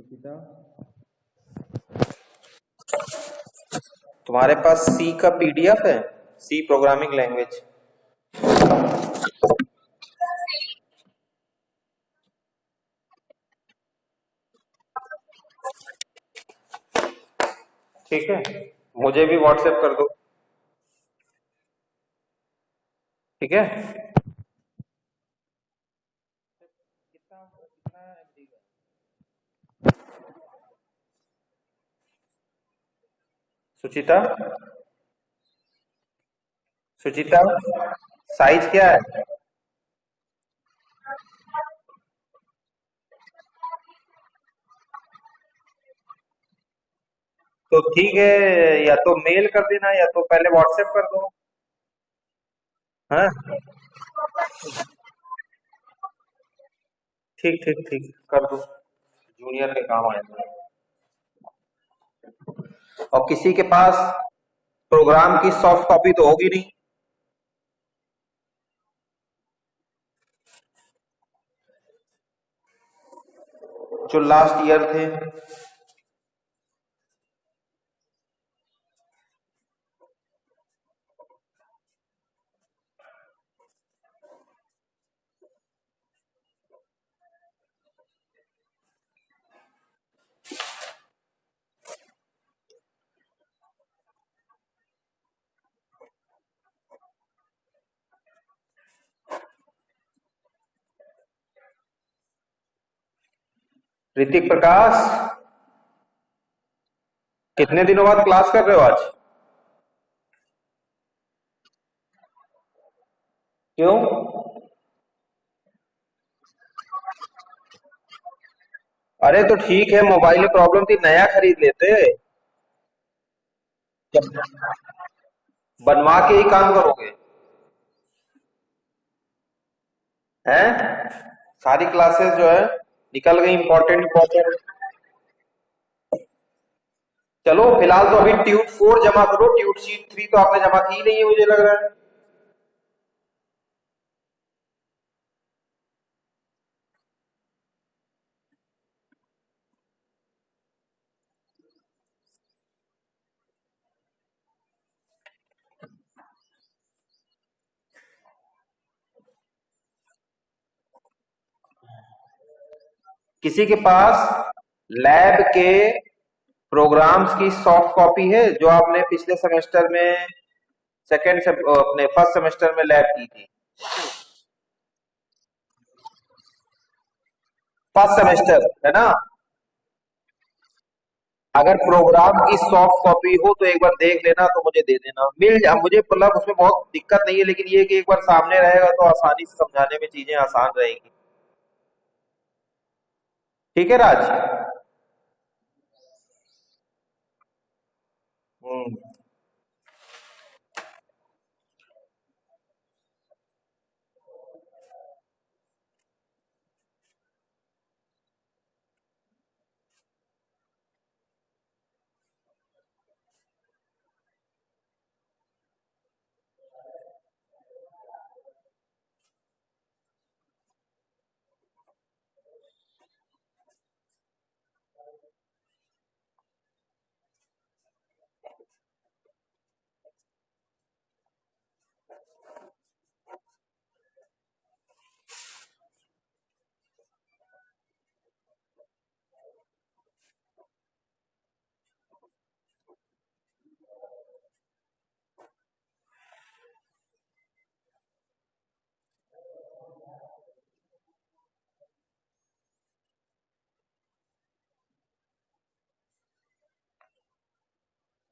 सुचिता, तुम्हारे पास सी का पीडीएफ है? C programming language. ठीक है, मुझे भी व्हाट्सएप कर दो। ठीक है। सुचिता, सुचिता, साइज क्या है? तो ठीक है, या तो मेल कर देना या तो पहले व्हाट्सएप कर दो। हाँ, ठीक ठीक ठीक, कर दो। जूनियर के काम आएगा। और किसी के पास प्रोग्राम की सॉफ्ट कॉपी तो होगी नहीं? जो लास्ट ईयर थे। ऋतिक प्रकाश, कितने दिनों बाद क्लास कर रहे हो आज? क्यों? अरे तो ठीक है, मोबाइल में प्रॉब्लम थी, नया खरीद लेते। जब बनवा के ही काम करोगे? हैं? सारी क्लासेस जो है निकल गई, इंपॉर्टेंट इंपॉर्टेंट। चलो फिलहाल तो अभी ट्यूट 4 जमा करो, ट्यूट शीट 3 तो आपने जमा की नहीं है मुझे लग रहा है। किसी के पास लैब के प्रोग्राम्स की सॉफ्ट कॉपी है जो आपने पिछले सेमेस्टर में अपने फर्स्ट सेमेस्टर में लैब की थी? फर्स्ट सेमेस्टर है ना? अगर प्रोग्राम की सॉफ्ट कॉपी हो तो एक बार देख लेना, तो मुझे दे देना। मिल जा मुझे, मतलब उसमें बहुत दिक्कत नहीं है, लेकिन ये कि एक बार सामने रहेगा तो आसानी से समझाने में चीजें आसान रहेंगी। ठीक है राज? हम्म।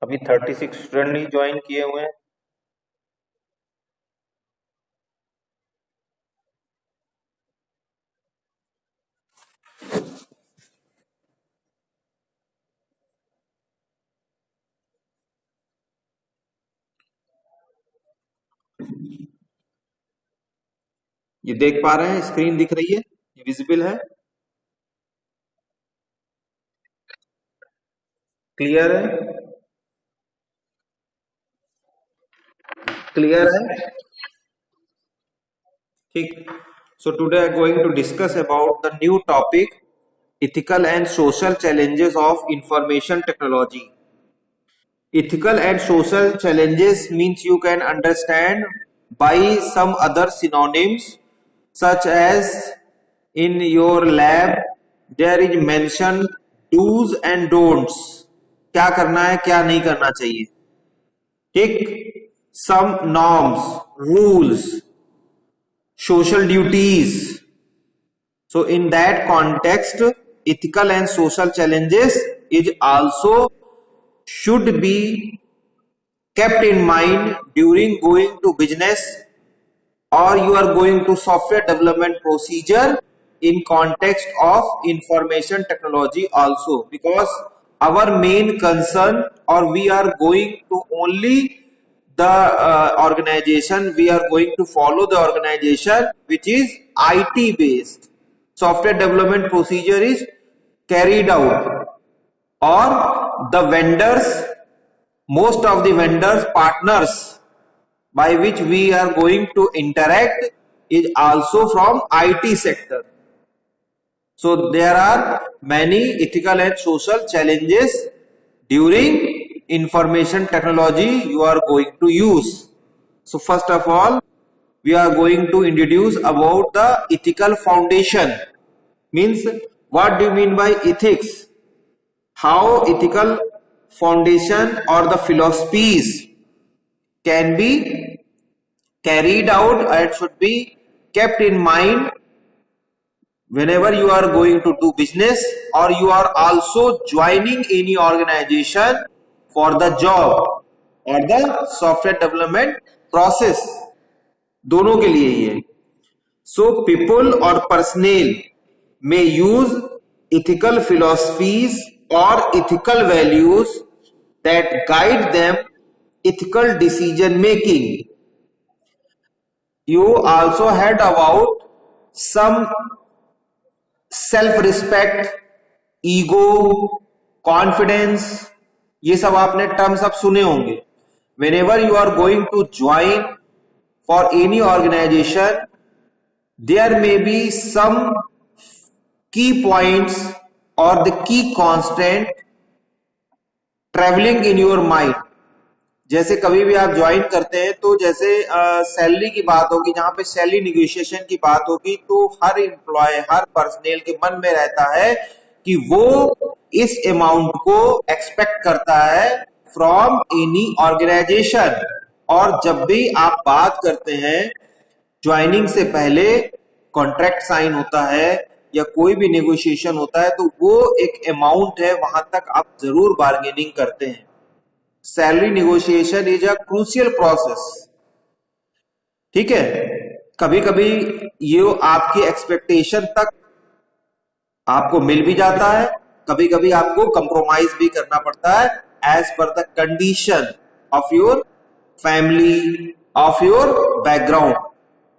अभी 36 स्टूडेंट ही ज्वाइन किए हुए हैं। ये देख पा रहे हैं? स्क्रीन दिख रही है? ये विजिबल है? क्लियर है? क्लियर है? ठीक। So today I going to discuss about the new topic, ethical and social challenges of information technology. Ethical and social challenges means you can understand by some other synonyms, such as in your lab there is mentioned do's and don'ts, क्या करना है क्या नहीं करना चाहिए, ठीक, some norms, rules, social duties. So in that context, ethical and social challenges is also should be kept in mind during going to business or you are going to software development procedure in context of information technology also, because our main concern, or we are going to only the organization, we are going to follow the organization which is IT based. Software development procedure is carried out, or the vendors, most of the vendors partners by which we are going to interact is also from IT sector. So there are many ethical and social challenges during information technology you are going to use. So first of all, we are going to introduce about the ethical foundation. Means, what do you mean by ethics? How ethical foundation or the philosophies can be carried out and should be kept in mind whenever you are going to do business or you are also joining any organization for the job or the software development process. दोनों के लिए ही है. So people or personnel may use ethical philosophies or ethical values that guide them ethical decision making. You also heard about some self-respect, ego, confidence, ये सब आपने terms अब सुने होंगे. Whenever you are going to join for any organization, there may be some key points or the key constant traveling in your mind. जैसे कभी भी आप ज्वाइन करते हैं तो जैसे सैलरी की बात होगी, जहां पे सैलरी निगोशिएशन की बात होगी, तो हर एम्प्लॉय, हर पर्सनल के मन में रहता है कि वो इस अमाउंट को एक्सपेक्ट करता है फ्रॉम एनी ऑर्गेनाइजेशन. और जब भी आप बात करते हैं ज्वाइनिंग से पहले कॉन्ट्रैक्ट साइन होता है या कोई भी नेगोशिएशन होता है, तो वो एक अमाउंट है, वहां तक आप जरूर बार्गेनिंग करते हैं. Salary negotiation is a crucial process. ठीक है, कभी कभी ये आपकी एक्सपेक्टेशन तक आपको मिल भी जाता है, कभी कभी आपको कंप्रोमाइज भी करना पड़ता है as per the condition of your family, of your background.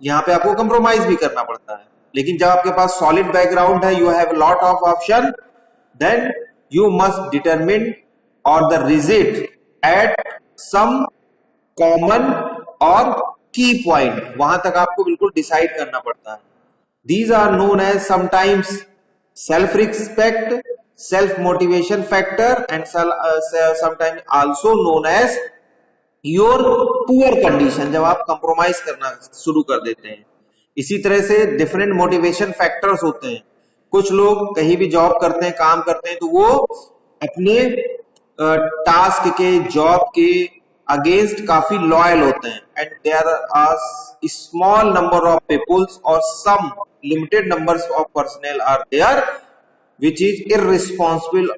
यहां पे आपको कंप्रोमाइज भी करना पड़ता है. लेकिन जब आपके पास सॉलिड बैकग्राउंड है, you have lot of option, then you must determine और the rigid at some common और की पॉइंट. वहां तक आपको बिल्कुल डिसाइड करना पड़ता है. These are known as sometimes self respect, self motivation factor and sometimes also known as your poor condition. जब आप कंप्रोमाइज करना शुरू कर देते हैं. इसी तरह से डिफरेंट मोटिवेशन फैक्टर्स होते हैं. कुछ लोग कहीं भी जॉब करते हैं, काम करते हैं, तो वो अपने टास्क के, जॉब के अगेंस्ट काफी लॉयल होते हैं. And there are small number of peoples और some limited numbers of personal are there which is irresponsible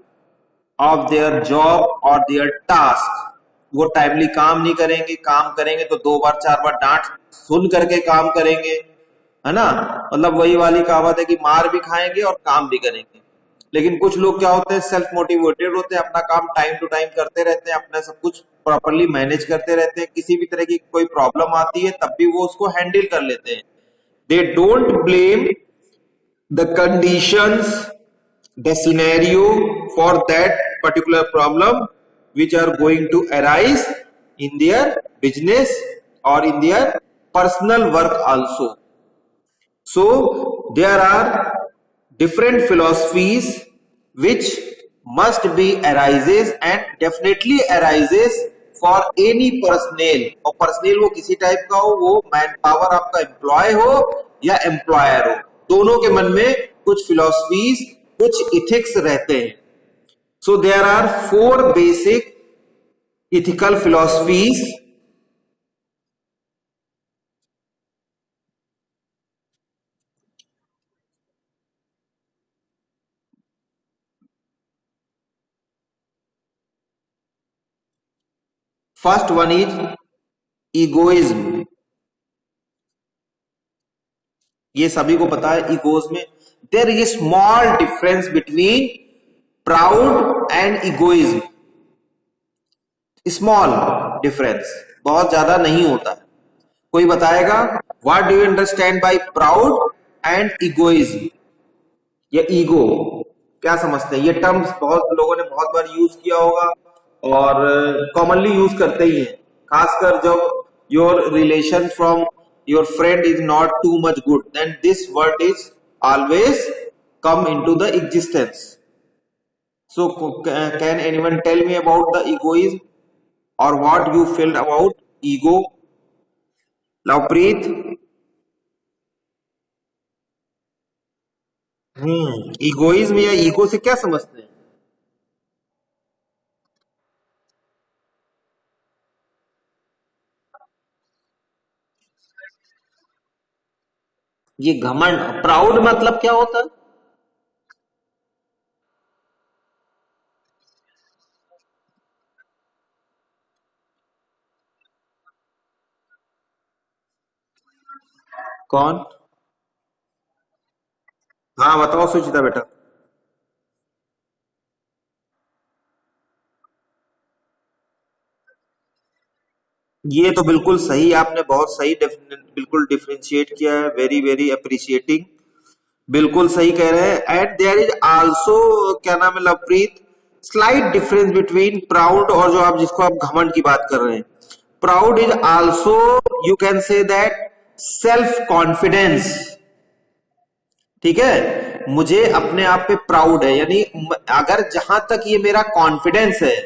of their job और देयर टास्क. वो टाइमली काम नहीं करेंगे, काम करेंगे तो 2 बार 4 बार डांट सुन करके काम करेंगे, है ना. मतलब वही वाली कहावत है कि मार भी खाएंगे और काम भी करेंगे. लेकिन कुछ लोग क्या होते हैं, सेल्फ मोटिवेटेड होते हैं, अपना काम टाइम टू टाइम करते रहते हैं, अपना सब कुछ प्रॉपरली मैनेज करते रहते हैं. किसी भी तरह की कोई प्रॉब्लम आती है तब भी वो उसको हैंडल कर लेते हैं. They don't blame the conditions, the scenario for that particular problem which are going to arise in their business or in their personal work also. So there are different philosophies which must be arises and definitely arises for any personnel, और personal वो किसी type का हो, वो man power आपका employ हो या employer हो, दोनों के मन में कुछ फिलोसफीज, कुछ इथिक्स रहते हैं. So there are 4 basic ethical philosophies. First one is egoism. ये सभी को पता है. ईगोज में there is small difference between proud and egoism. Small difference, बहुत ज्यादा नहीं होता है. कोई बताएगा what do you understand by proud and egoism या ईगो, क्या समझते हैं? ये टर्म्स बहुत लोगों ने बहुत बार यूज किया होगा और कॉमनली यूज करते ही हैं, खासकर जब your relation from your friend is not too much good, then this word is always come into the existence. So can anyone tell me about the egoism or what you feel about ego? Lovepreet. Egoism या ego से क्या समझते हैं? ये घमंड. Proud मतलब क्या होता है? कौन? हाँ बताओ सुचिता बेटा. ये तो बिल्कुल सही, आपने बहुत सही बिल्कुल डिफरेंशिएट किया है. Very very appreciating. बिल्कुल सही कह रहे हैं. एंड देयर इज आल्सो, क्या नाम है Lovepreet, slight difference between proud और जो आप जिसको आप घमंड की बात कर रहे हैं. Proud is also, you can say that, self confidence. ठीक है, मुझे अपने आप पे प्राउड है, यानी अगर जहां तक ये मेरा कॉन्फिडेंस है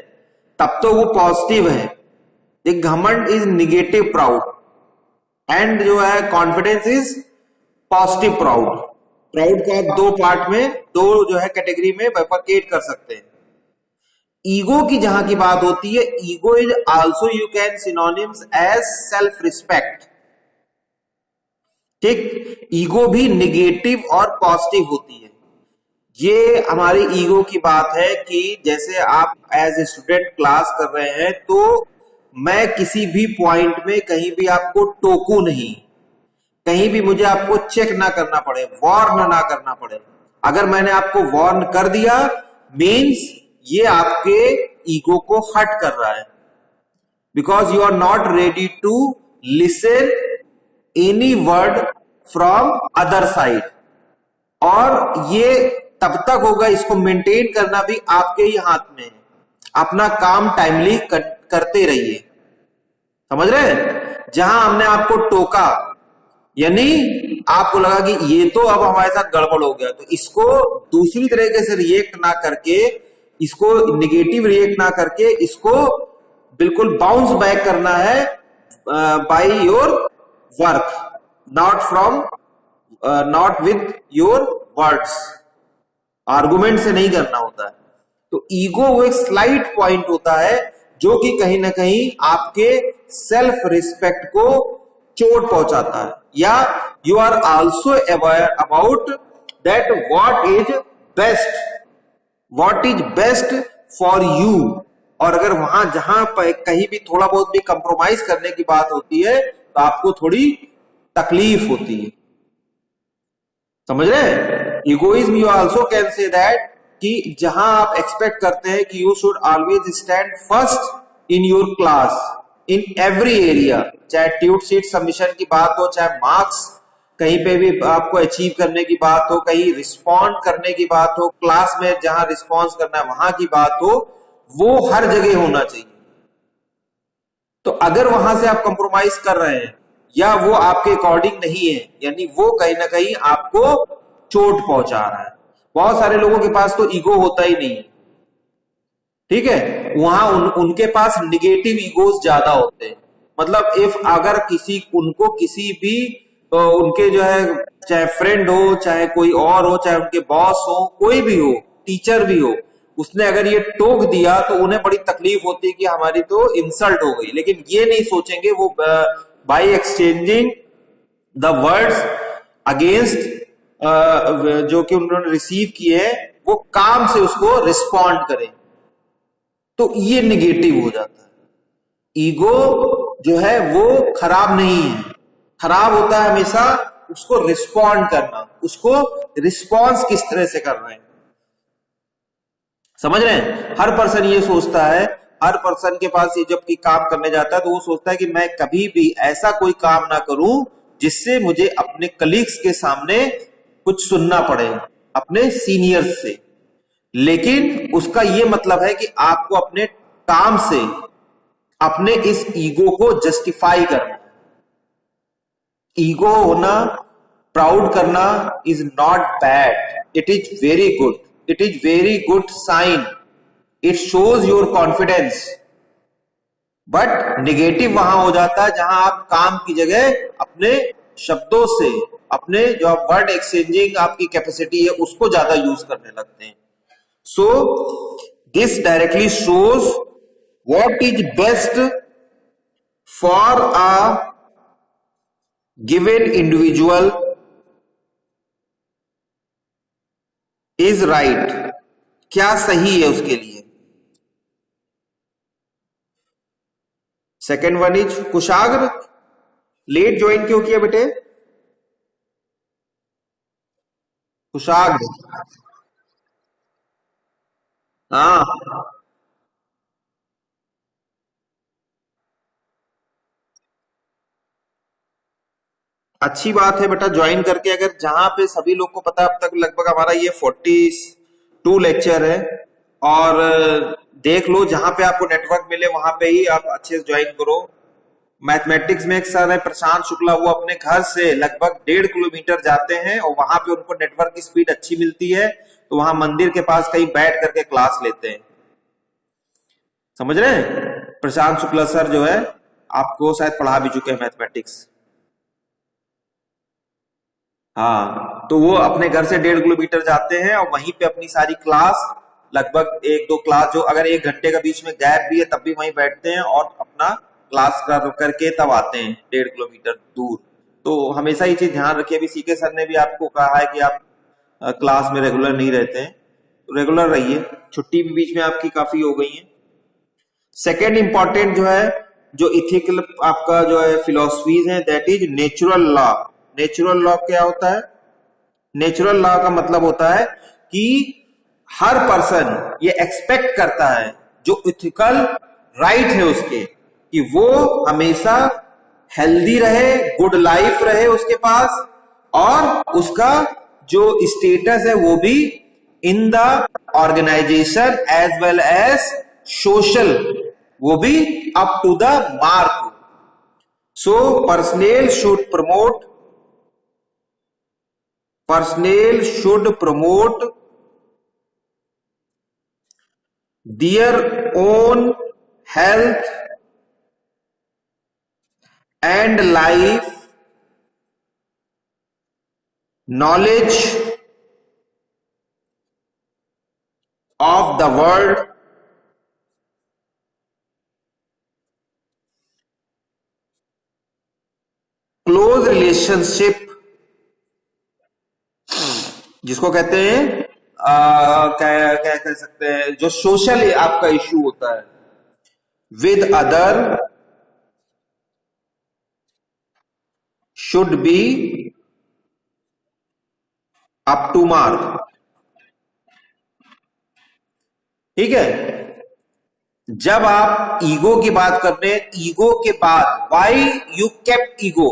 तब तो वो पॉजिटिव है. द घमंड इज निगेटिव प्राउड एंड जो है confidence is positive proud. Proud को आप दो पार्ट में, दो जो है कैटेगरी में बाइफरकेट कर सकते हैं. ईगो की जहां की बात होती है, ego is also you can synonyms as self respect. ठीक, ईगो भी निगेटिव और पॉजिटिव होती है. ये हमारी ईगो की बात है कि जैसे आप एज ए स्टूडेंट क्लास कर रहे हैं तो मैं किसी भी पॉइंट में कहीं भी आपको टोकू नहीं, कहीं भी मुझे आपको चेक ना करना पड़े, वार्न ना करना पड़े. अगर मैंने आपको वार्न कर दिया मीन्स ये आपके ईगो को हर्ट कर रहा है, because you are not ready to listen any word from other side. और ये तब तक होगा, इसको मेंटेन करना भी आपके ही हाथ में है. अपना काम टाइमली करते रहिए. समझ रहे हैं? जहां हमने आपको टोका, यानी आपको लगा कि ये तो अब हमारे साथ गड़बड़ हो गया, तो इसको दूसरी तरीके से रिएक्ट ना करके, इसको निगेटिव रिएक्ट ना करके, इसको बिल्कुल बाउंस बैक करना है by your work, not with your words. Argument से नहीं करना होता है. तो ईगो वो एक स्लाइट पॉइंट होता है जो कि कहीं ना कहीं आपके सेल्फ रिस्पेक्ट को चोट पहुंचाता है. या you are also aware about that what is best for you. और अगर वहां जहां कहीं भी थोड़ा बहुत भी कंप्रोमाइज करने की बात होती है तो आपको थोड़ी तकलीफ होती है. समझ रहे हैं? Egoism you also can say that कि जहां आप एक्सपेक्ट करते हैं कि you should always stand first in your class in every area, चाहे ट्यूट सीट सबमिशन की बात हो, चाहे मार्क्स कहीं पे भी आपको अचीव करने की बात हो, कहीं रिस्पॉन्ड करने की बात हो, क्लास में जहां रिस्पॉन्स करना है वहां की बात हो, वो हर जगह होना चाहिए. तो अगर वहां से आप कंप्रोमाइज कर रहे हैं या वो आपके अकॉर्डिंग नहीं है, यानी वो कहीं ना कहीं आपको चोट पहुंचा रहा है. बहुत सारे लोगों के पास तो ईगो होता ही नहीं, ठीक है, वहां उनके पास निगेटिव ईगोज ज्यादा होते हैं। मतलब इफ अगर उनको किसी भी उनके जो है, चाहे फ्रेंड हो, चाहे कोई और हो, चाहे उनके बॉस हो, कोई भी हो, टीचर भी हो, उसने अगर ये टोक दिया तो उन्हें बड़ी तकलीफ होती है कि हमारी तो इंसल्ट हो गई। लेकिन ये नहीं सोचेंगे वो by exchanging the words against जो कि उन्होंने रिसीव किए हैं, वो काम से उसको रिस्पॉन्ड करें, तो ये निगेटिव हो जाता है। ईगो जो है वो खराब नहीं है, खराब होता है हमेशा उसको रिस्पॉन्ड करना, उसको रिस्पॉन्स किस तरह से कर रहे हैं, समझ रहे हैं। हर पर्सन ये सोचता है, हर पर्सन के पास ये जब काम करने जाता है तो वो सोचता है कि मैं कभी भी ऐसा कोई काम ना करूं जिससे मुझे अपने कलीग्स के सामने कुछ सुनना पड़े, अपने सीनियर्स से। लेकिन उसका ये मतलब है कि आपको अपने काम से अपने इस ईगो को जस्टिफाई करना। ईगो होना, प्राउड करना is not bad, it is very good, it is very good sign, it shows your confidence. But negative वहां हो जाता है जहां आप काम की जगह अपने शब्दों से, अपने जो आप वर्ड एक्सचेंजिंग आपकी कैपेसिटी है उसको ज्यादा यूज करने लगते हैं। So this directly shows what is best for a given individual is right, क्या सही है उसके लिए। Second one is Kushagra, late join क्यों किया बेटे? कुशाग्र, हाँ अच्छी बात है बेटा, ज्वाइन करके अगर जहां पे सभी लोग को पता है, अब तक लगभग हमारा ये 42 लेक्चर है, और देख लो जहां पे आपको नेटवर्क मिले वहां पे ही आप अच्छे से ज्वाइन करो। मैथमेटिक्स में एक सर है प्रशांत शुक्ला, वो अपने घर से लगभग 1.5 किलोमीटर जाते हैं और वहां पे उनको नेटवर्क की स्पीड अच्छी मिलती है, तो वहां मंदिर के पास कहीं बैठ करके क्लास लेते हैं, समझ रहे हैं। प्रशांत शुक्ला सर जो है आपको शायद पढ़ा भी चुके हैं मैथमेटिक्स। हाँ, तो वो अपने घर से 1.5 किलोमीटर जाते हैं और वहीं पे अपनी सारी क्लास, लगभग 1-2 क्लास, जो अगर 1 घंटे का बीच में गैप भी है तब भी वहीं बैठते हैं और अपना क्लास करके तब आते हैं 1.5 किलोमीटर दूर। तो हमेशा ये चीज ध्यान रखिए। अभी सीके सर ने भी आपको कहा है कि आप क्लास में रेगुलर नहीं रहते हैं, तो रेगुलर रहिए। छुट्टी भी बीच में आपकी काफी हो गई है। सेकेंड इंपॉर्टेंट जो है, जो इथिकल आपका जो है फिलोसफीज है, that is natural law. Natural law क्या होता है? नेचुरल लॉ का मतलब होता है कि हर पर्सन ये एक्सपेक्ट करता है, जो इथिकल राइट है उसके, कि वो हमेशा हेल्दी रहे, गुड लाइफ रहे उसके पास, और उसका जो स्टेटस है वो भी in the organization as well as social, वो भी up to the mark. So personnel should promote their own health and life, knowledge of the world, close relationship, जिसको कहते हैं क्या क्या कह सकते हैं, जो सोशल आपका इश्यू होता है, with other should be up to mark. ठीक है, जब आप ईगो की बात करते हैं, ईगो के बाद why you kept ego,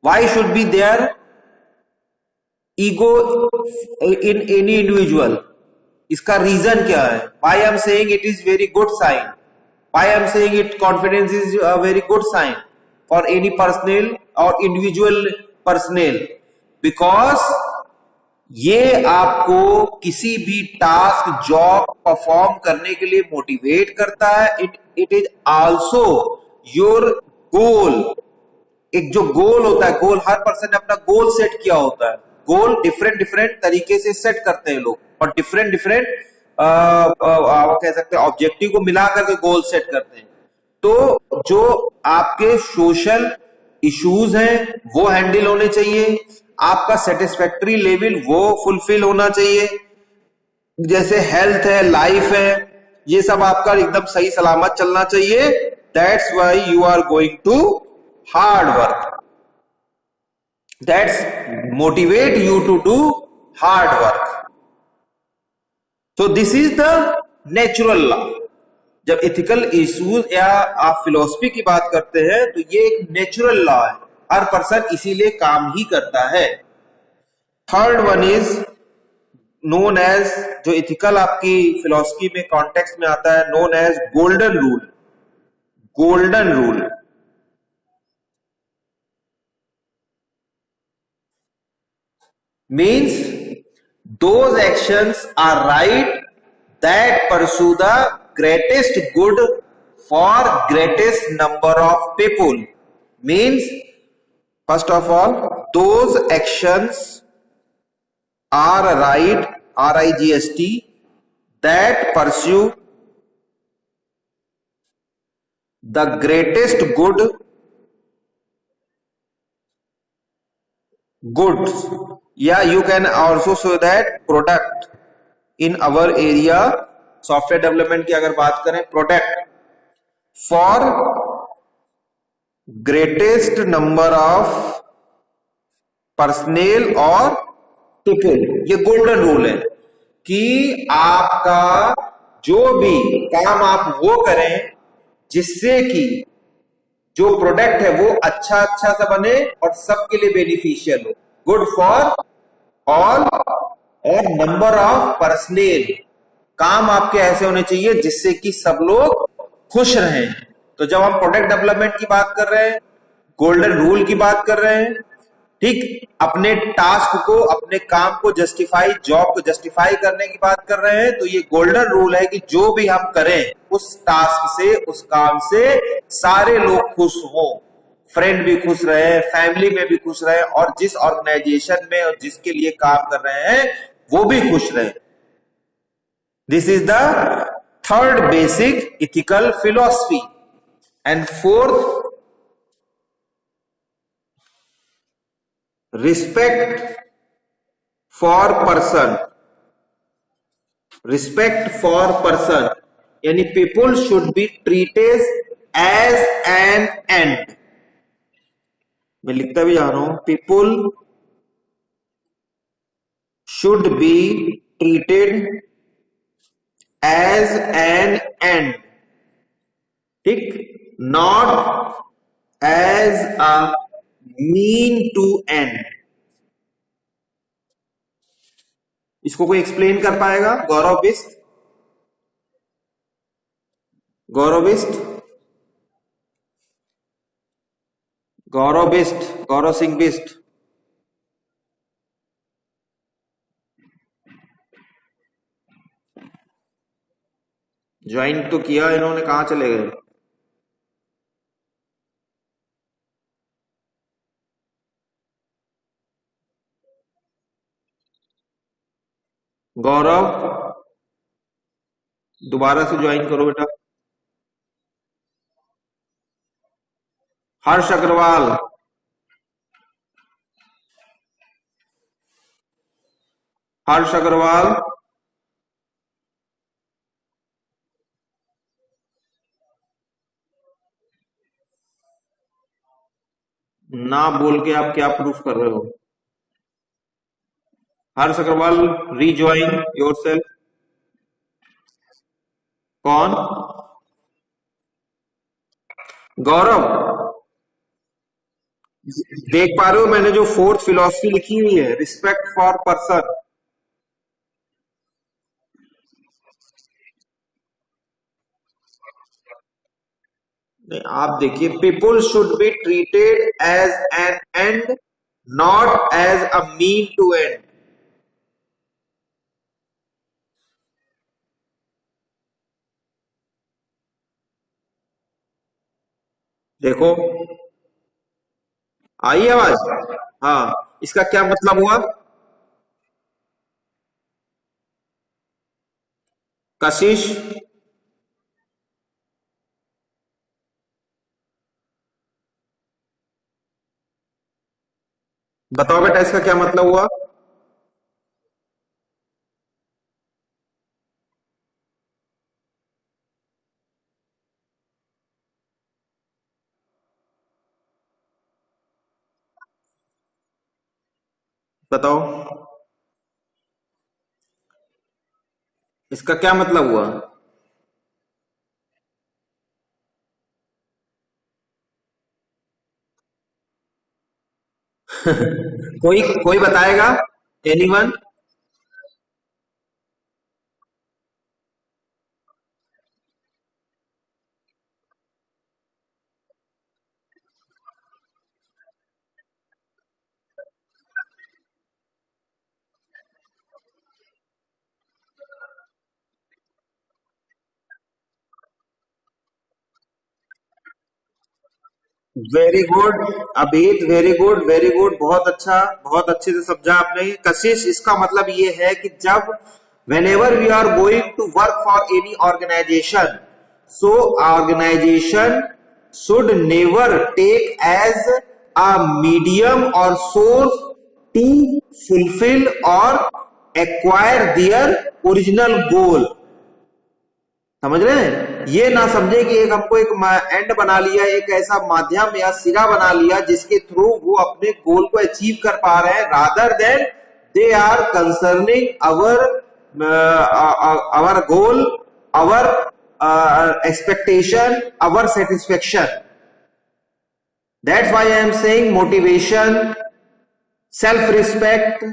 why should be there ego in any individual, इसका रीजन क्या है? Why I am saying it is very good sign, why I am saying it confidence is a very good sign for any personal और individual personal, because ये आपको किसी भी task job perform करने के लिए मोटिवेट करता है। It is also your goal. एक जो गोल होता है, गोल हर पर्सन ने अपना गोल सेट किया होता है। गोल डिफरेंट डिफरेंट तरीके से सेट करते हैं लोग, और डिफरेंट डिफरेंट आप कह सकते हैं ऑब्जेक्टिव को मिला करके गोल सेट करते हैं। तो जो आपके सोशल इश्यूज हैं वो हैंडल होने चाहिए, आपका सेटिस्फैक्टरी लेवल वो फुलफिल होना चाहिए, जैसे हेल्थ है, लाइफ है, ये सब आपका एकदम सही सलामत चलना चाहिए। That's why you are going to hard work, that's motivate you to do hard work. तो this is the natural law. जब इथिकल इश्यूज या आप फिलोसफी की बात करते हैं तो ये एक नेचुरल लॉ है, हर पर्सन इसीलिए काम ही करता है। Third one is known as, जो इथिकल आपकी फिलोसफी में कॉन्टेक्स्ट में आता है, known as golden rule. Golden rule means those actions are right that pursue the greatest good for greatest number of people. Means first of all, those actions are right, RIGST, that pursue the greatest goods, yeah, you can also say that product in our area software development की अगर बात करें, product for greatest number of personal और people. ये golden rule है कि आपका जो भी काम आप वो करें जिससे कि जो प्रोडक्ट है वो अच्छा अच्छा सा बने और सबके लिए बेनिफिशियल हो, गुड फॉर ऑल, और नंबर ऑफ पर्सनल। काम आपके ऐसे होने चाहिए जिससे कि सब लोग खुश रहें। तो जब हम प्रोडक्ट डेवलपमेंट की बात कर रहे हैं, गोल्डन रूल की बात कर रहे हैं, ठीक, अपने टास्क को, अपने काम को जस्टिफाई, जॉब को जस्टिफाई करने की बात कर रहे हैं, तो ये गोल्डन रूल है कि जो भी हम करें उस टास्क से, उस काम से सारे लोग खुश हों, फ्रेंड भी खुश रहे, फैमिली में भी खुश रहे, और जिस ऑर्गेनाइजेशन में और जिसके लिए काम कर रहे हैं वो भी खुश रहे। This is the third basic ethical philosophy. And fourth, respect for person. Respect for person यानी people should be treated as an end. मैं लिखता भी जा रहा हूं, people should be treated as an end, ठीक, not as a mean to end. इसको कोई एक्सप्लेन कर पाएगा? गौरव बिस्ट, गौरव बिस्ट, गौरव बिस्ट, गौरव सिंह बिस्ट। ज्वाइन तो किया इन्होंने, कहां चले गए? गौरव दोबारा से ज्वाइन करो बेटा। हर्ष अग्रवाल, हर्ष अग्रवाल, ना बोल के आप क्या प्रूफ कर रहे हो? हर्ष अग्रवाल, रीज्वाइन योरसेल्फ। कौन? गौरव, देख पा रहे हो मैंने जो फोर्थ फिलॉसफी लिखी हुई है, रिस्पेक्ट फॉर पर्सन। नहीं, आप देखिए, people should be treated as an end, not as a mean to end. देखो, आई आवाज? हाँ, इसका क्या मतलब हुआ? कशिश। बताओ बेटा, इसका क्या मतलब हुआ? बताओ, इसका क्या मतलब हुआ? कोई कोई बताएगा? Anyone? Very good Abhit, very good, very good, बहुत अच्छा। बहुत अच्छे से समझा आपने। कशिश, इसका मतलब ये है कि जब whenever we are going to work for any organization, so organization should never take as a medium or source to fulfill or acquire their original goal। समझ रहे हैं? ये ना समझे कि एक हमको एक एंड बना लिया, एक ऐसा माध्यम या सिरा बना लिया जिसके थ्रू वो अपने गोल को अचीव कर पा रहे हैं, rather than they are concerning our goal, our expectation, our satisfaction. That's why I am saying motivation, self respect,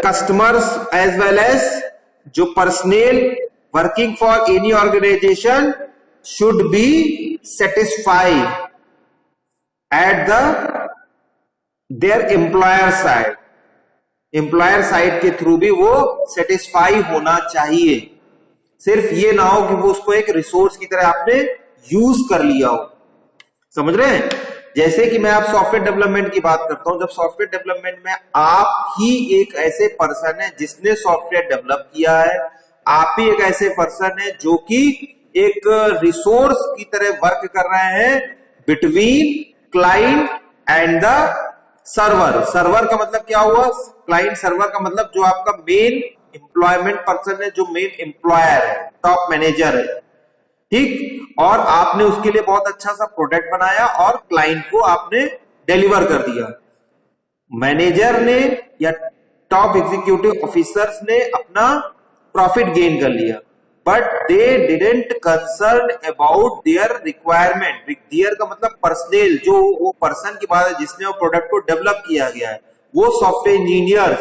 customers as well as जो personal working for any organisation should be satisfied at the their employer side. Employer side के through भी वो satisfy होना चाहिए। सिर्फ ये ना हो कि वो उसको एक रिसोर्स की तरह आपने यूज कर लिया हो। समझ रहे हैं? जैसे कि मैं आप सॉफ्टवेयर डेवलपमेंट की बात करता हूं, जब सॉफ्टवेयर डेवलपमेंट में आप ही एक ऐसे पर्सन है जिसने सॉफ्टवेयर डेवलप किया है, आप ही एक ऐसे पर्सन है जो कि एक रिसोर्स की तरह वर्क कर रहे हैं between client and the server. Server का मतलब क्या हुआ? क्लाइंट। सर्वर का मतलब जो आपका मेन एम्प्लॉयमेंट पर्सन है, जो मेन एम्प्लॉयर है, टॉप मैनेजर है। ठीक। और आपने उसके लिए बहुत अच्छा सा प्रोडक्ट बनाया और क्लाइंट को आपने डिलीवर कर दिया। मैनेजर ने या टॉप एग्जीक्यूटिव ऑफिसर्स ने अपना प्रॉफिट गेन कर लिया, but they didn't concern about their requirement. Their का मतलब पर्सनल, जो वो पर्सन की बात है जिसने वो प्रोडक्ट को डेवलप किया गया है, वो सॉफ्टवेयर इंजीनियर,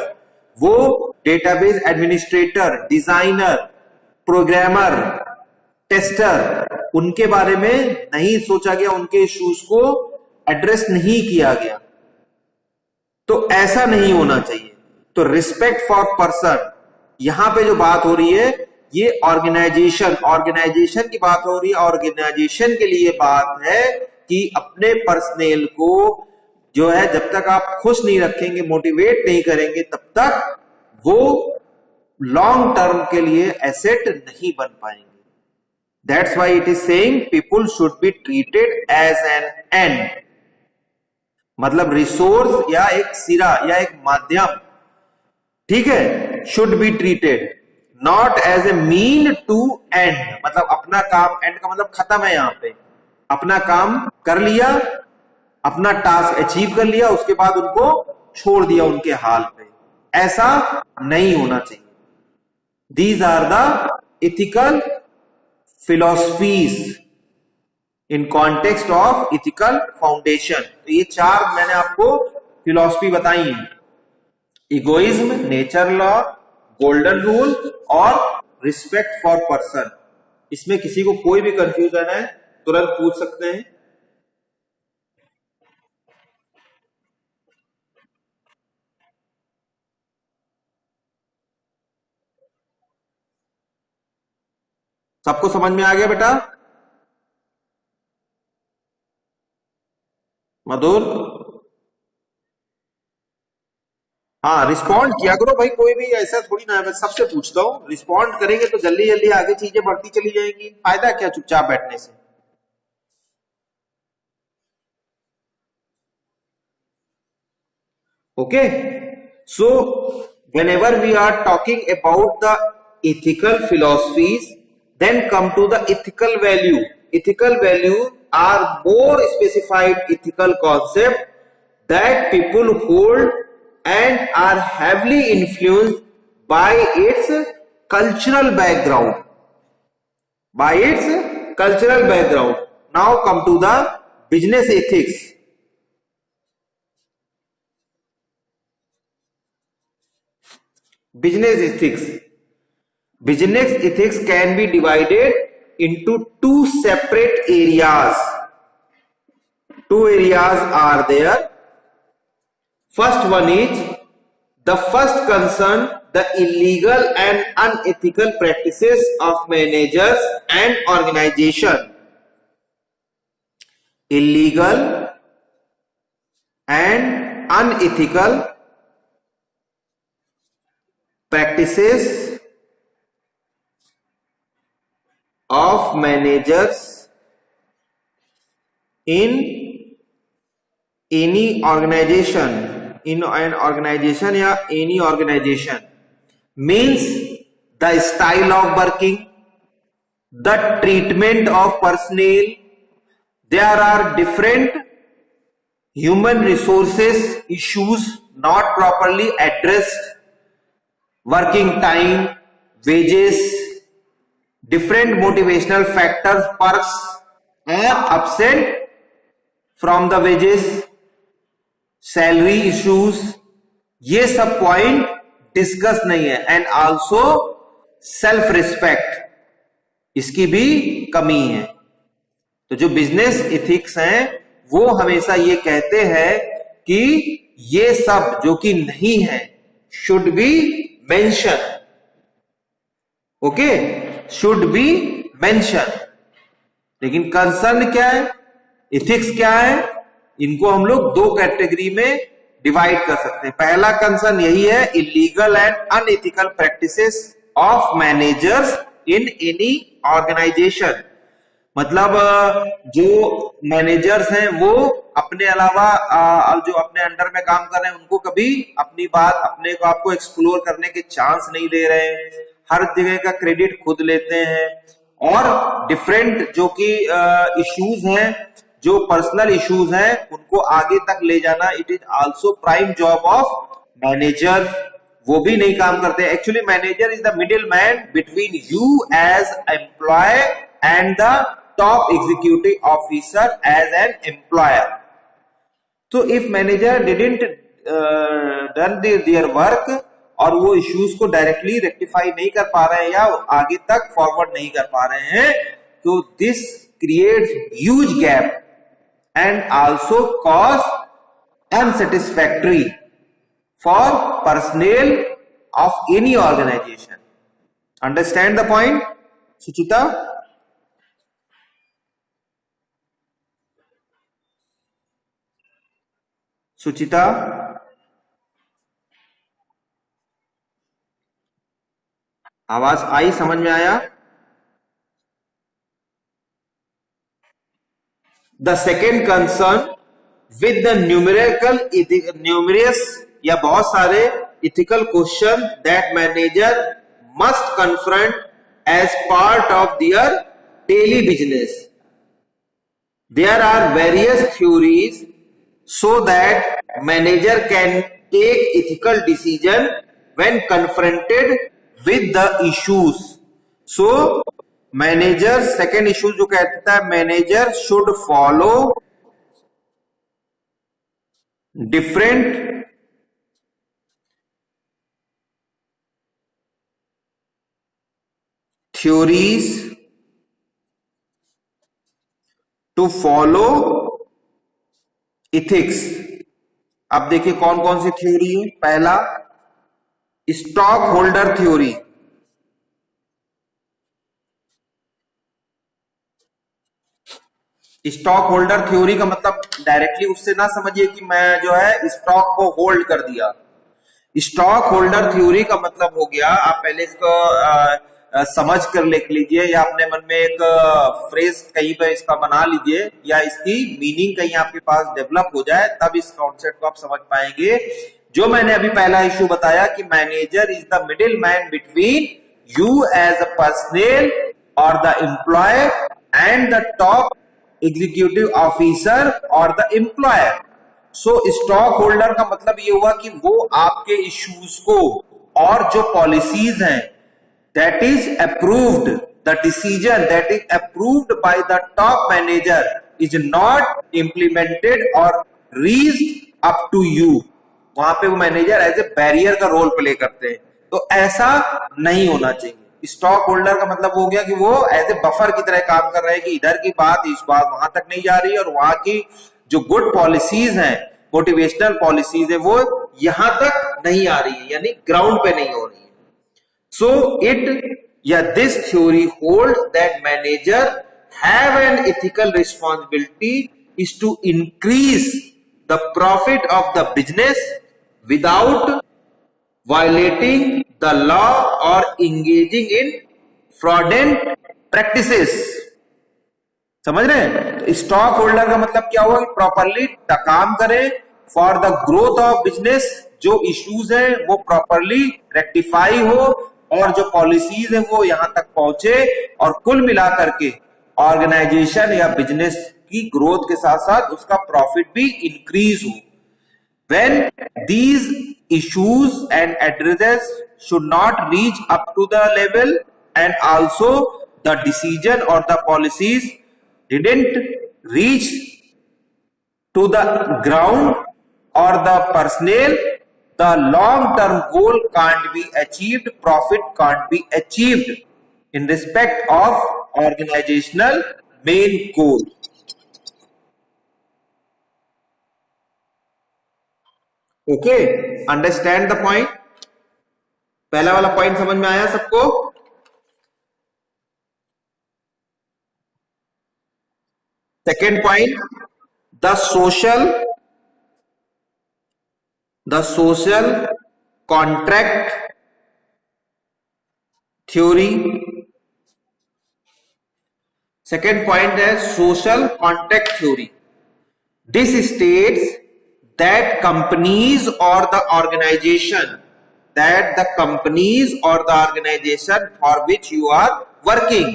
वो database administrator, designer, programmer, tester, उनके बारे में नहीं सोचा गया, उनके इश्यूज को एड्रेस नहीं किया गया। तो ऐसा नहीं होना चाहिए। तो रिस्पेक्ट फॉर पर्सन, यहां पे जो बात हो रही है ये ऑर्गेनाइजेशन, ऑर्गेनाइजेशन की बात हो रही है। ऑर्गेनाइजेशन के लिए बात है कि अपने पर्सनल को जो है जब तक आप खुश नहीं रखेंगे, मोटिवेट नहीं करेंगे, तब तक वो लॉन्ग टर्म के लिए एसेट नहीं बन पाएंगे। That's why it is saying people should be treated as an end, मतलब रिसोर्स या एक सिरा या एक माध्यम। ठीक है? Should be treated not as a mean to end, मतलब अपना काम, एंड का मतलब खत्म है। यहां पे अपना काम कर लिया, अपना टास्क अचीव कर लिया, उसके बाद उनको छोड़ दिया उनके हाल पे। ऐसा नहीं होना चाहिए। These are the ethical philosophies in context of ethical foundation. तो ये चार मैंने आपको फिलॉसफी बताई है: egoism, nature law, golden rule और रिस्पेक्ट फॉर पर्सन। इसमें किसी को कोई भी कंफ्यूजन है तुरंत पूछ सकते हैं। सबको समझ में आ गया बेटा? मधुर, हाँ रिस्पॉन्ड किया करो भाई, कोई भी ऐसा थोड़ी ना है, मैं सबसे पूछता हूँ, रिस्पॉन्ड करेंगे तो जल्दी जल्दी आगे चीजें बढ़ती चली जाएंगी, फायदा क्या चुपचाप बैठने से। Okay, so whenever we are talking about the ethical philosophies, then come to the ethical value. Ethical value are more specified ethical concept that people hold and are heavily influenced by its cultural background. By its cultural background. Now come to the business ethics. Business ethics. Business ethics can be divided into two separate areas. Two areas are there. First one is the first concern the illegal and unethical practices of managers and organization. Illegal and unethical practices of managers in any organization, in an organization या any organization, means the style of working, the treatment of personnel. There are different human resources issues not properly addressed, working time, wages, different motivational factors, perks are absent from the wages, salary issues, ये सब point discuss नहीं है। And also self respect, इसकी भी कमी है। तो जो बिजनेस इथिक्स हैं वो हमेशा ये कहते हैं कि ये सब जो कि नहीं है should be mention, okay, should be mention. लेकिन कंसर्न क्या है, इथिक्स क्या है, इनको हम लोग दो कैटेगरी में डिवाइड कर सकते हैं। पहला कंसर्न यही है, illegal and unethical practices of managers in any organization. मतलब जो मैनेजर्स हैं वो अपने अलावा जो अपने अंडर में काम कर रहे हैं उनको कभी अपनी बात, अपने को आपको एक्सप्लोर करने के चांस नहीं दे रहे हैं, हर जगह का क्रेडिट खुद लेते हैं। और डिफरेंट जो कि इश्यूज हैं, जो पर्सनल इश्यूज हैं, उनको आगे तक ले जाना it is also prime job of manager, वो भी नहीं काम करते। Actually manager is the middle man between you as employee and the top executive officer as an employer. तो if manager didn't done their work और वो issues को directly rectify नहीं कर पा रहे हैं या आगे तक फॉरवर्ड नहीं कर पा रहे हैं, तो this creates huge gap and also cause unsatisfactory for personnel of any organization. Understand the point, Suchita? Suchita? आवाज आई, समझ में आया? The second concern with the numerous या बहुत सारे ethical question that manager must confront as part of their daily business. There are various theories so that manager can take ethical decision when confronted with the issues. So manager, second issue जो कहता है manager should follow different theories to follow ethics. अब देखिए कौन कौन सी theory है। पहला, stock holder theory. Stock holder theory का मतलब डायरेक्टली उससे ना समझिए कि मैं जो है स्टॉक को होल्ड कर दिया। स्टॉक होल्डर थ्योरी का मतलब हो गया, आप पहले इसको समझ कर लिख लीजिए या अपने मन में एक फ्रेज कहीं पे इसका बना लीजिए या इसकी मीनिंग कहीं आपके पास डेवलप हो जाए, तब इस कॉन्सेप्ट को आप समझ पाएंगे। जो मैंने अभी पहला इश्यू बताया कि manager is the middle man between you as a personal और the employee and the top executive officer और the employer. So stock holder का मतलब ये हुआ कि वो आपके इश्यूज को और जो पॉलिसीज हैं that is approved, the decision that is approved by the top manager is not implemented or reached up to you, वहां पे वो मैनेजर एज ए बैरियर का रोल प्ले करते हैं। तो ऐसा नहीं होना चाहिए। स्टॉक होल्डर का मतलब हो गया कि वो एज ए बफर की तरह काम कर रहे हैं कि इधर की बात इस बात वहां तक नहीं जा रही और वहां की जो गुड पॉलिसीज हैं, मोटिवेशनल पॉलिसीज है, वो यहां तक नहीं आ रही है, यानी ग्राउंड पे नहीं हो रही है। So this theory holds that manager have an ethical responsibility is to increase the profit of the business without violating the law or engaging in fraudulent practices। समझ रहे हैं? स्टॉक होल्डर का मतलब क्या हुआ कि प्रॉपरली काम करें for the growth of business, जो इश्यूज हैं वो प्रॉपरली रेक्टिफाई हो और जो पॉलिसीज है वो यहां तक पहुंचे और कुल मिलाकर के ऑर्गेनाइजेशन या बिजनेस की ग्रोथ के साथ साथ उसका प्रॉफिट भी इंक्रीज हो। When these issues and addresses should not reach up to the level and also the decision और the policies didn't reach to the ground और the personal, the long term goal can't be achieved, profit can't be achieved in respect of organizational main goal। Okay, understand the point? पहला वाला point समझ में आया सबको? Second point, the social contract theory। Second point है social contract theory. This states that companies और the organisation for which you are working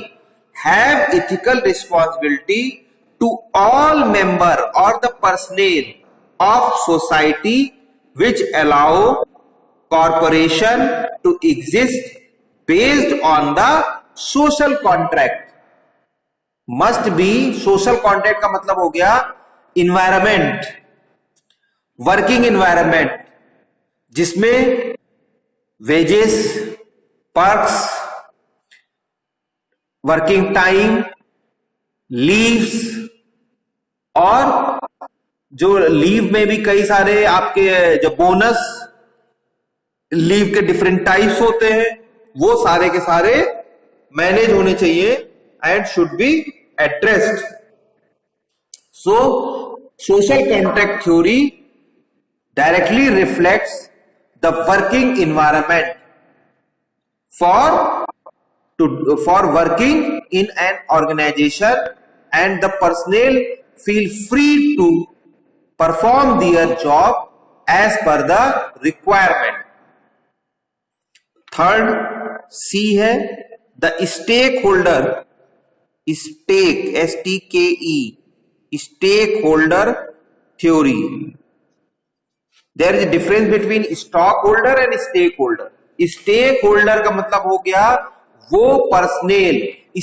have ethical responsibility to all member और the personal of society which allow corporation to exist based on the social contract। must be social contract का मतलब हो गया environment, working environment, जिसमें wages, perks, working time, leaves और जो leave में भी कई सारे आपके जो बोनस लीव के डिफरेंट टाइप्स होते हैं, वो सारे के सारे मैनेज होने चाहिए and should be addressed. So social contract theory directly reflects the working environment for working in an organization and the personal feel free to perform their job as per the requirement। Third C है the stakeholder, stakeholder theory। there is a difference between stockholder and stakeholder। stakeholder का मतलब हो गया वो personal,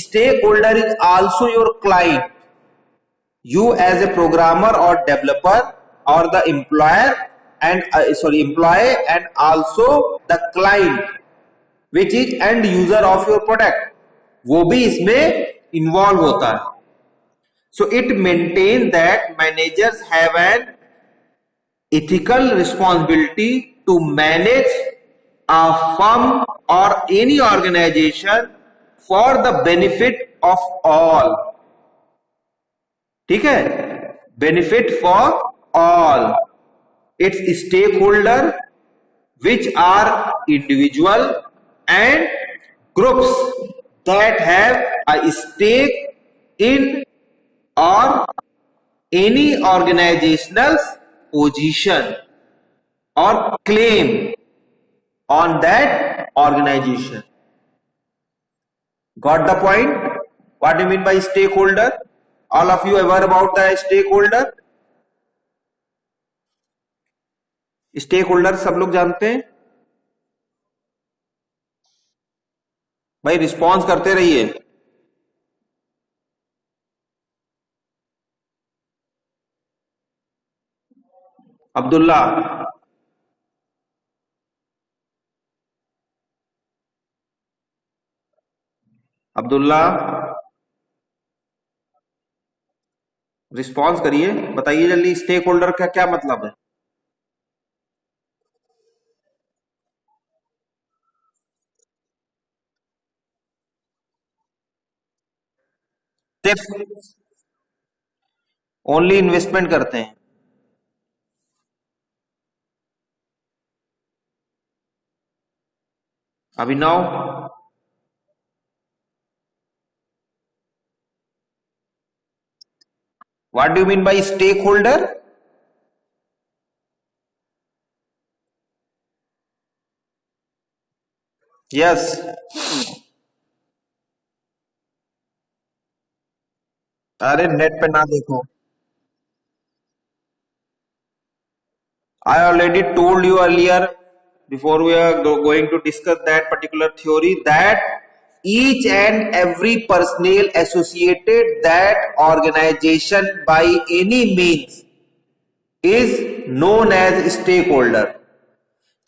stakeholder is also your client, you as a programmer or developer or the employee and also the client which is end user of your product, वो भी इसमें involve होता है। so it maintains that managers have an ethical responsibility to manage a firm or any organization for the benefit of all। ठीक है, benefit for all its stakeholder, which are individual and groups that have a stake in or any organizational position or claim on that organization. Got the point? What do you mean by stakeholder? All of you aware about the stakeholder? Stake सब लोग जानते हैं भाई, response करते रहिए। Abdullah, Abdullah response करिए, बताइए जल्दी, स्टेक होल्डर का क्या मतलब है? सिर्फ ओनली इन्वेस्टमेंट करते हैं। Abhinav, what do you mean by stake holder? Yes, अरे नेट पे ना देखो। I already told you earlier, before we are going to discuss that particular theory, that each and every personnel associated that organization by any means is known as stakeholder.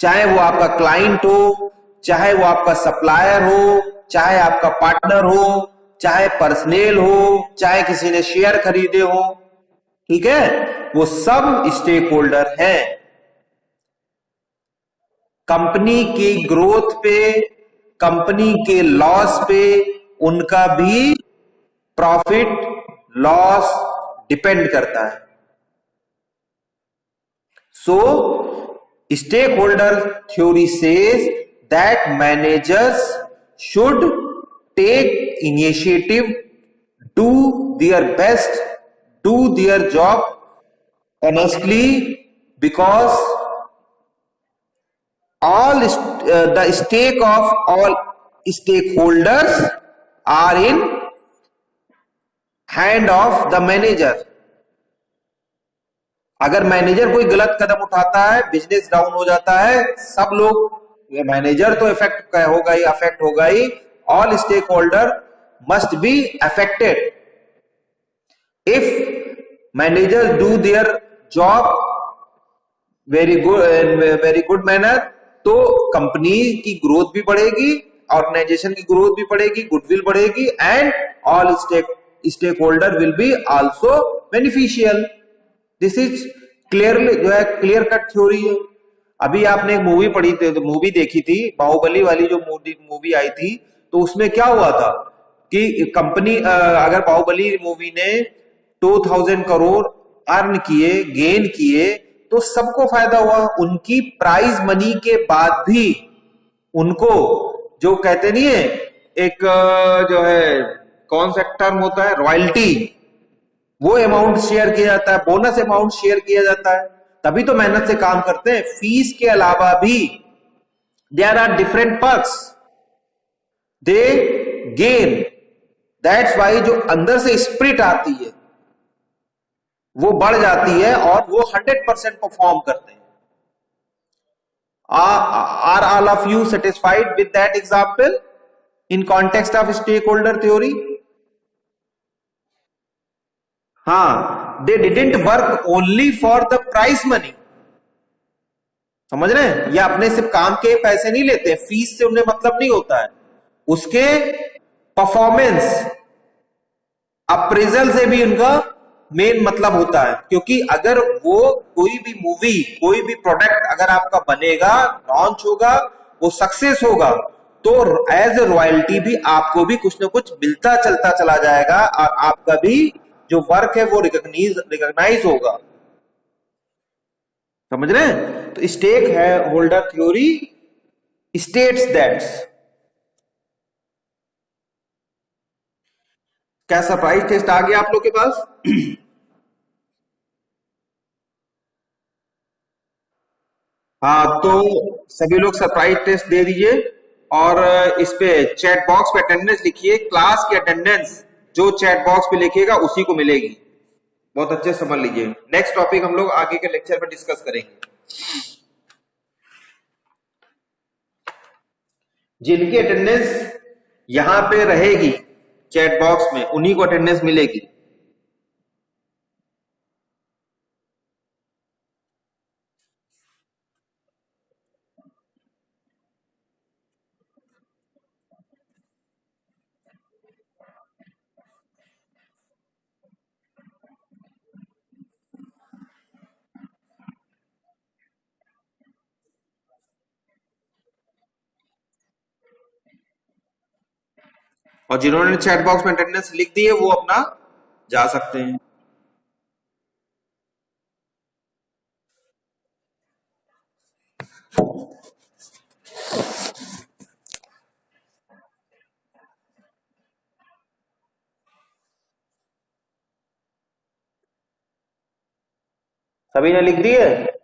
चाहे वो आपका client हो, चाहे वो आपका सप्लायर हो, चाहे आपका पार्टनर हो, चाहे पर्सनेल हो, चाहे किसी ने शेयर खरीदे हो, ठीक है, वो सब स्टेक होल्डर है। कंपनी की ग्रोथ पे, कंपनी के लॉस पे उनका भी प्रॉफिट लॉस डिपेंड करता है। So stake holder theory says that managers should take initiative, do their best, do their job honestly, because all the stake of all stakeholders are in hand of the manager. अगर manager कोई गलत कदम उठाता है, business down हो जाता है, सब लोग, मैनेजर तो इफेक्ट होगा ही, अफेक्ट होगा ही, all stake holder must be affected. If manager do their job very good manner, तो कंपनी की ग्रोथ भी बढ़ेगी, ऑर्गेनाइजेशन की ग्रोथ भी बढ़ेगी, गुडविल बढ़ेगी, and all stake holder will be also beneficial. This is clearly जो है क्लियर कट थ्योरी है। अभी आपने एक मूवी पढ़ी थी, तो मूवी देखी थी, बाहुबली वाली जो मूवी आई थी, तो उसमें क्या हुआ था कि कंपनी, अगर बाहुबली मूवी ने 2000 करोड़ अर्न किए, गेन किए, तो सबको फायदा हुआ। उनकी प्राइज मनी के बाद भी उनको, जो कहते नहीं है, एक जो है कौन सा टर्म होता है, रॉयल्टी, वो अमाउंट शेयर किया जाता है, बोनस अमाउंट शेयर किया जाता है। तभी तो मेहनत से काम करते हैं। फीस के अलावा भी there are different perks they gain. That's why जो अंदर से स्पिरिट आती है वो बढ़ जाती है और वो 100% परफॉर्म करते हैं। Are all of you satisfied with that example in context of stake holder theory? हाँ, they didn't work only for the price money, समझ रहे हैं? ये अपने सिर्फ काम के पैसे नहीं लेते, फीस से उन्हें मतलब नहीं होता है, उसके परफॉर्मेंस अप्रेजल से भी उनका मेन मतलब होता है। क्योंकि अगर वो कोई भी मूवी, कोई भी प्रोडक्ट अगर आपका बनेगा, लॉन्च होगा, वो सक्सेस होगा, तो एज ए रॉयल्टी भी आपको भी कुछ ना कुछ मिलता चलता चला जाएगा और आपका भी जो वर्क है वो रिकॉग्नाइज होगा। समझ रहे हैं? तो स्टेक है होल्डर थ्योरी स्टेट्स दैट। क्या सरप्राइज टेस्ट आ गया आप लोग के पास? हाँ, तो सभी लोग सरप्राइज टेस्ट दे दीजिए और इस पे चैट बॉक्स पे अटेंडेंस लिखिए। क्लास की अटेंडेंस जो चैट बॉक्स पे लिखिएगा उसी को मिलेगी। बहुत अच्छे से समझ लीजिए। नेक्स्ट टॉपिक हम लोग आगे के लेक्चर में डिस्कस करेंगे। जिनकी अटेंडेंस यहां पे रहेगी चैट बॉक्स में, उन्हीं को अटेंडेंस मिलेगी। और जिन्होंने चैट बॉक्स में अटेंडेंस लिख दी है वो अपना जा सकते हैं। सभी ने लिख दी है?